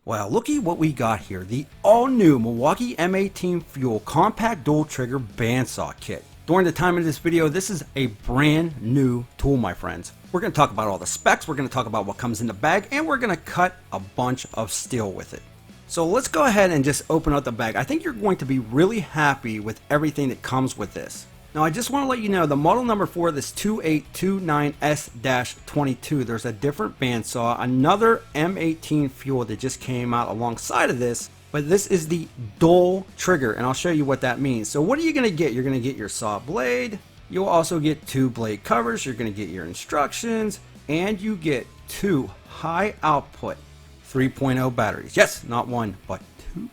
Well, looky what we got here. The all-new Milwaukee M18 Fuel Compact Dual Trigger Bandsaw Kit. During the time of this video, this is a brand new tool, my friends. We're going to talk about all the specs, we're going to talk about what comes in the bag, and we're going to cut a bunch of steel with it. So let's go ahead and just open up the bag. I think you're going to be really happy with everything that comes with this. Now I just want to let you know the model number for this 2829S-22, there's a different bandsaw, another M18 Fuel that just came out alongside of this, but this is the dual trigger, and I'll show you what that means. So what are you going to get? You're going to get your saw blade, you'll also get 2 blade covers, you're going to get your instructions, and you get 2 high output 3.0 batteries. Yes, not 1, but 2.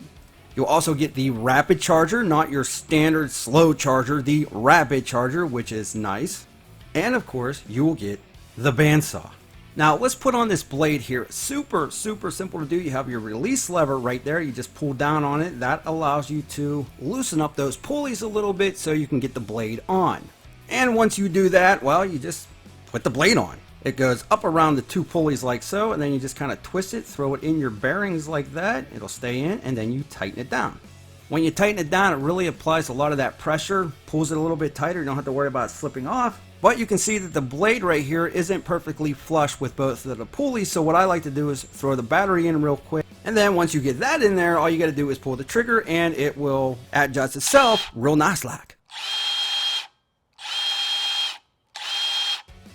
You'll also get the Rapid Charger, not your standard slow charger, the Rapid Charger, which is nice. And of course, you will get the bandsaw. Now let's put on this blade here. Super simple to do. You have your release lever right there. You just pull down on it. That allows you to loosen up those pulleys a little bit so you can get the blade on. And once you do that, well, you just put the blade on. It goes up around the 2 pulleys like so, and then you just kind of twist it, throw it in your bearings like that. It'll stay in, and then you tighten it down. When you tighten it down, it really applies a lot of that pressure, pulls it a little bit tighter. You don't have to worry about it slipping off. But you can see that the blade right here isn't perfectly flush with both of the pulleys, so what I like to do is throw the battery in real quick. And then once you get that in there, all you got to do is pull the trigger, and it will adjust itself real nice like.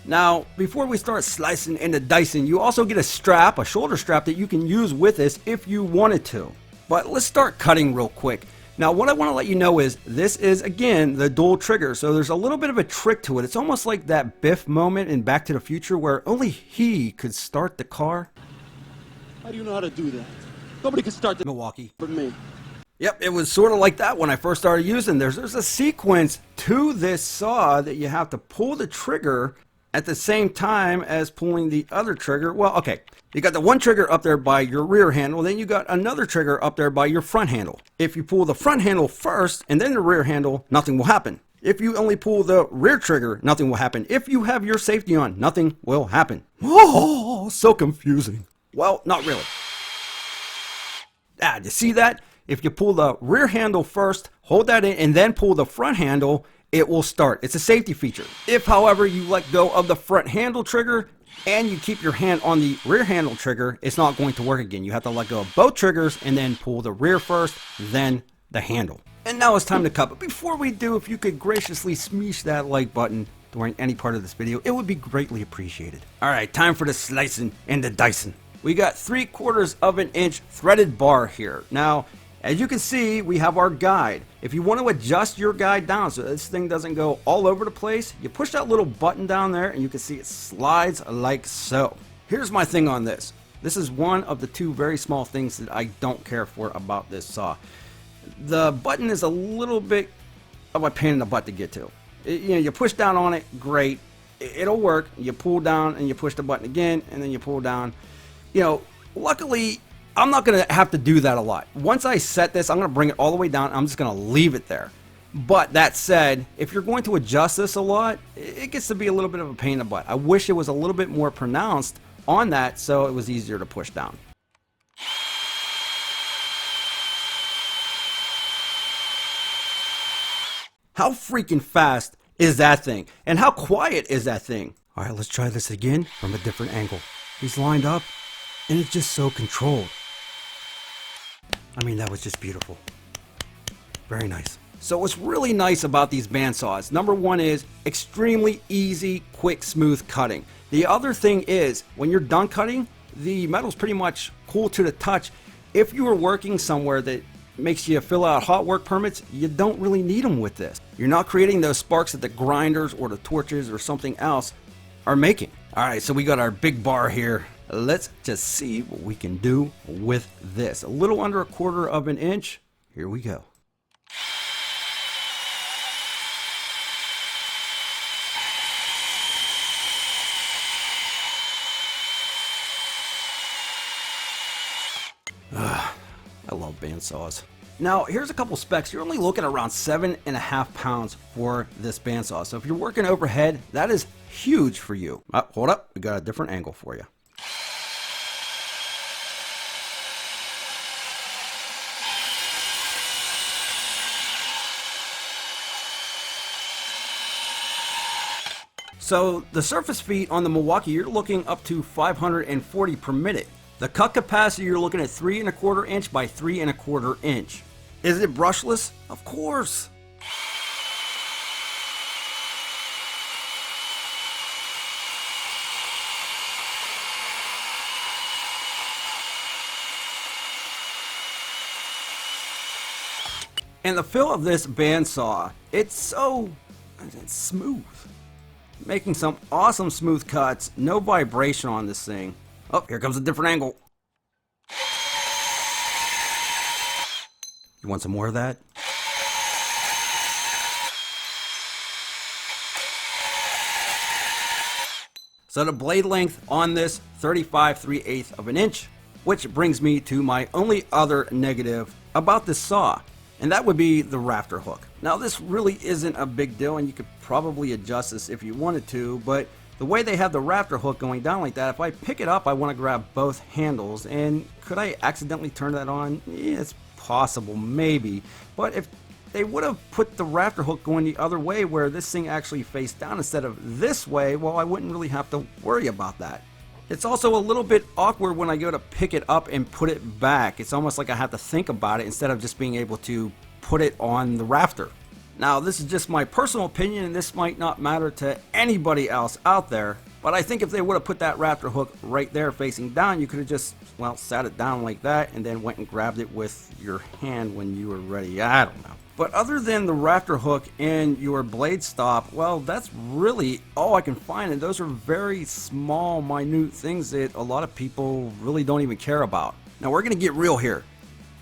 Now, before we start slicing and dicing, you also get a strap, a shoulder strap that you can use with this if you wanted to. But let's start cutting real quick. Now, what I want to let you know is this is, again, the dual trigger. So there's a little bit of a trick to it. It's almost like that Biff moment in Back to the Future where only he could start the car. How do you know how to do that? Nobody can start the Milwaukee. but me. Yep, it was sort of like that when I first started using this. There's a sequence to this saw that you have to pull the trigger at the same time as pulling the other trigger. Well, okay, you got the one trigger up there by your rear handle, then you got another trigger up there by your front handle. If you pull the front handle first and then the rear handle, nothing will happen. If you only pull the rear trigger, nothing will happen. If you have your safety on, nothing will happen. Oh, so confusing. Well, not really. You see that? If you pull the rear handle first, hold that in, and then pull the front handle, it will start. It's a safety feature. If, however, you let go of the front handle trigger and you keep your hand on the rear handle trigger, it's not going to work again. You have to let go of both triggers and then pull the rear first, then the handle. And now it's time to cut. But before we do, if you could graciously smash that like button during any part of this video, it would be greatly appreciated. All right, time for the slicing and the dicing. We got 3/4 of an inch threaded bar here. Now, as you can see, we have our guide. If you want to adjust your guide down so this thing doesn't go all over the place, you push that little button down there and you can see it slides like so. Here's my thing on this. This is one of the 2 very small things that I don't care for about this saw. The button is a little bit of a pain in the butt to get to. You push down on it, great. It'll work. You pull down and you push the button again and then you pull down. Luckily, I'm not going to have to do that a lot. Once I set this, I'm going to bring it all the way down. I'm just going to leave it there. But that said, if you're going to adjust this a lot, it gets to be a little bit of a pain in the butt. I wish it was a little bit more pronounced on that so it was easier to push down. How freaking fast is that thing? And how quiet is that thing? All right, let's try this again from a different angle. He's lined up and it's just so controlled. I mean, that was just beautiful. Very nice. So what's really nice about these bandsaws, number one is extremely easy, quick, smooth cutting. The other thing is when you're done cutting, the metal's pretty much cool to the touch. If you are working somewhere that makes you fill out hot work permits, you don't really need them with this. You're not creating those sparks that the grinders or the torches or something else are making. All right, so we got our big bar here. Let's just see what we can do with this. A little under 1/4 of an inch. Here we go. I love bandsaws. Now, here's a couple specs. You're only looking around 7.5 pounds for this bandsaw. So if you're working overhead, that is huge for you. Hold up, we got a different angle for you. So the surface feet on the Milwaukee, you're looking up to 540 per minute. The cut capacity, you're looking at 3 1/4 inch by 3 1/4 inch. Is it brushless? Of course. And the feel of this bandsaw, it's smooth. Making some awesome smooth cuts, no vibration on this thing. Oh, here comes a different angle. You want some more of that? So the blade length on this, 35 3/8 of an inch, which brings me to my only other negative about this saw. And that would be the Rafter Hook. Now this really isn't a big deal, and you could probably adjust this if you wanted to, but the way they have the Rafter Hook going down like that, if I pick it up, I want to grab both handles. And could I accidentally turn that on? Yeah, it's possible, maybe. But if they would have put the Rafter Hook going the other way, where this thing actually faced down instead of this way, well, I wouldn't really have to worry about that. It's also a little bit awkward when I go to pick it up and put it back. It's almost like I have to think about it instead of just being able to put it on the rafter. Now, this is just my personal opinion, and this might not matter to anybody else out there, but I think if they would have put that Rafter Hook right there facing down, you could have just, well, sat it down like that and then went and grabbed it with your hand when you were ready. I don't know. But other than the Rafter Hook and your blade stop, well, that's really all I can find, and those are very small, minute things that a lot of people really don't even care about. Now, we're going to get real here.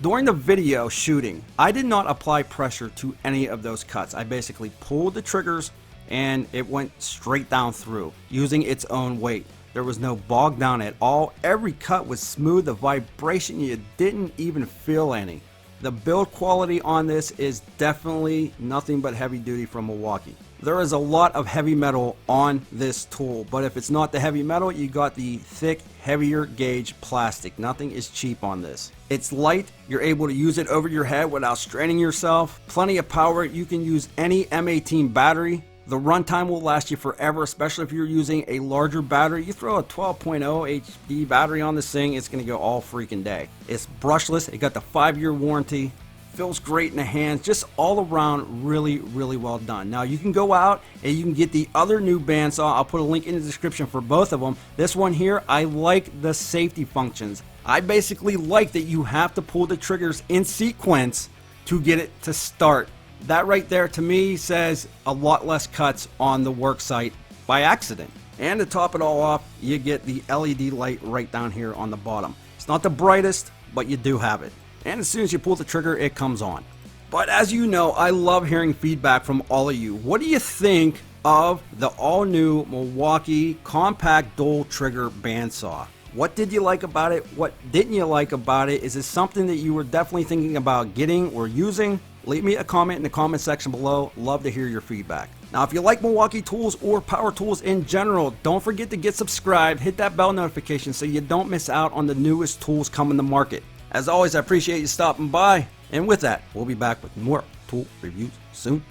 During the video shooting, I did not apply pressure to any of those cuts. I basically pulled the triggers and it went straight down through using its own weight. There was no bog down at all. Every cut was smooth. The vibration, you didn't even feel any. The build quality on this is definitely nothing but heavy duty from Milwaukee. There is a lot of heavy metal on this tool, but if it's not the heavy metal, you got the thick, heavier gauge plastic. Nothing is cheap on this. It's light, you're able to use it over your head without straining yourself. Plenty of power, you can use any M18 battery. The runtime will last you forever, especially if you're using a larger battery. You throw a 12.0 HD battery on this thing, it's going to go all freaking day. It's brushless, it got the 5-year warranty, feels great in the hands, just all around really, really well done. Now you can go out and you can get the other new bandsaw. I'll put a link in the description for both of them. This one here, I like the safety functions. I basically like that you have to pull the triggers in sequence to get it to start. That right there to me says a lot less cuts on the work site by accident. And to top it all off, you get the LED light right down here on the bottom. It's not the brightest, but you do have it. And as soon as you pull the trigger, it comes on. But as you know, I love hearing feedback from all of you. What do you think of the all-new Milwaukee compact dual trigger bandsaw? What did you like about it? What didn't you like about it? Is it something that you were definitely thinking about getting or using? Leave me a comment in the comment section below. Love to hear your feedback. Now, if you like Milwaukee tools or power tools in general, don't forget to get subscribed, hit that bell notification so you don't miss out on the newest tools coming to market. As always, I appreciate you stopping by. And with that, we'll be back with more tool reviews soon.